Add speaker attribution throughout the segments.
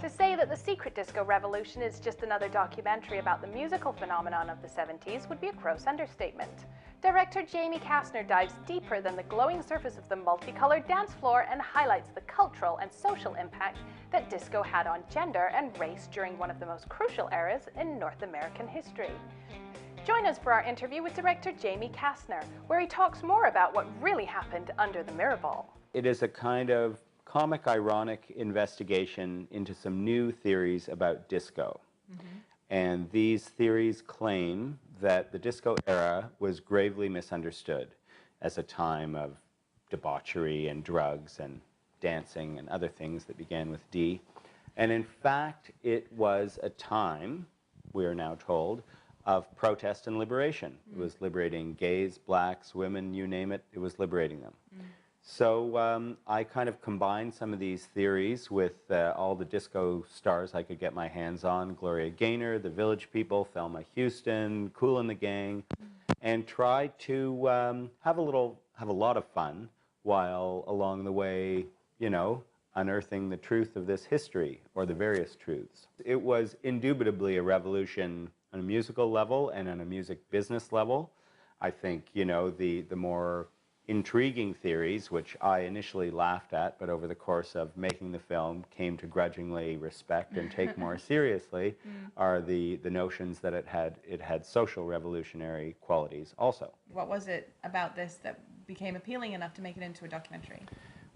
Speaker 1: To say that the secret disco revolution is just another documentary about the musical phenomenon of the 70s would be a gross understatement. Director Jamie Kastner dives deeper than the glowing surface of the multicolored dance floor and highlights the cultural and social impact that disco had on gender and race during one of the most crucial eras in North American history. Join us for our interview with director Jamie Kastner, where he talks more about what really happened under the mirror ball.
Speaker 2: It is a kind of comic, ironic investigation into some new theories about disco. And these theories claim that the disco era was gravely misunderstood as a time of debauchery and drugs and dancing and other things that began with D. And in fact, it was a time, we are now told, of protest and liberation. It was liberating gays, blacks, women, you name it, it was liberating them. So I kind of combined some of these theories with all the disco stars I could get my hands on, Gloria Gaynor, the Village People, Thelma Houston, Kool and the Gang, and tried to have a lot of fun while along the way, you know, unearthing the truth of this history, or the various truths. It was indubitably a revolution on a musical level and on a music business level. I think, you know, the more intriguing theories, which I initially laughed at, but over the course of making the film came to grudgingly respect and take more seriously, are the notions that it had social revolutionary qualities also.
Speaker 3: What was it about this that became appealing enough to make it into a documentary?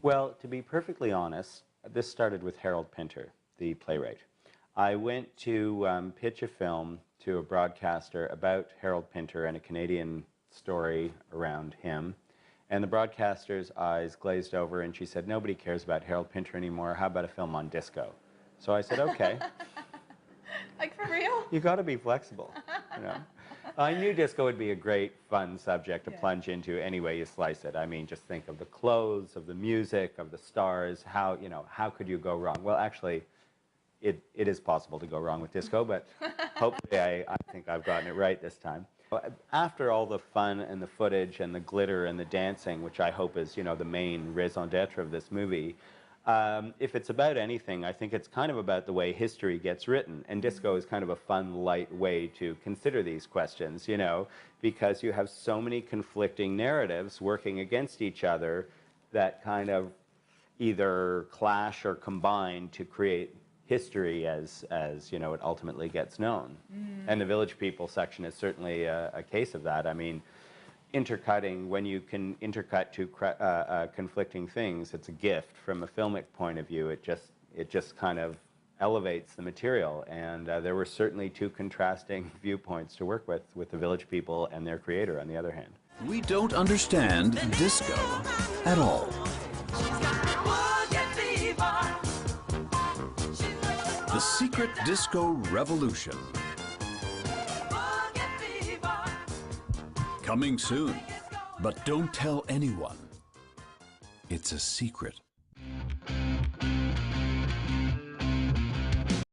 Speaker 2: Well, to be perfectly honest, this started with Harold Pinter, the playwright. I went to pitch a film to a broadcaster about Harold Pinter and a Canadian story around him. And the broadcaster's eyes glazed over and she said, "Nobody cares about Harold Pinter anymore. How about a film on disco?" So I said, okay.
Speaker 3: Like, for real?
Speaker 2: You got to be flexible, you know. I knew disco would be a great, fun subject to plunge into any way you slice it. I mean, just think of the clothes, of the music, of the stars. How, you know, how could you go wrong? Well, actually, it is possible to go wrong with disco, but hopefully I think I've gotten it right this time. After all the fun and the footage and the glitter and the dancing, which I hope is, you know, the main raison d'etre of this movie, if it's about anything, I think it's kind of about the way history gets written. And disco is kind of a fun, light way to consider these questions, you know, because you have so many conflicting narratives working against each other that kind of either clash or combine to create history as you know, it ultimately gets known. And the Village People section is certainly a case of that. I mean, intercutting, when you can intercut two conflicting things, it's a gift. From a filmic point of view, it just kind of elevates the material. And there were certainly two contrasting viewpoints to work with the Village People and their creator, on the other hand.
Speaker 4: We don't understand disco at all. The secret disco revolution. Coming soon, but don't tell anyone. It's a secret.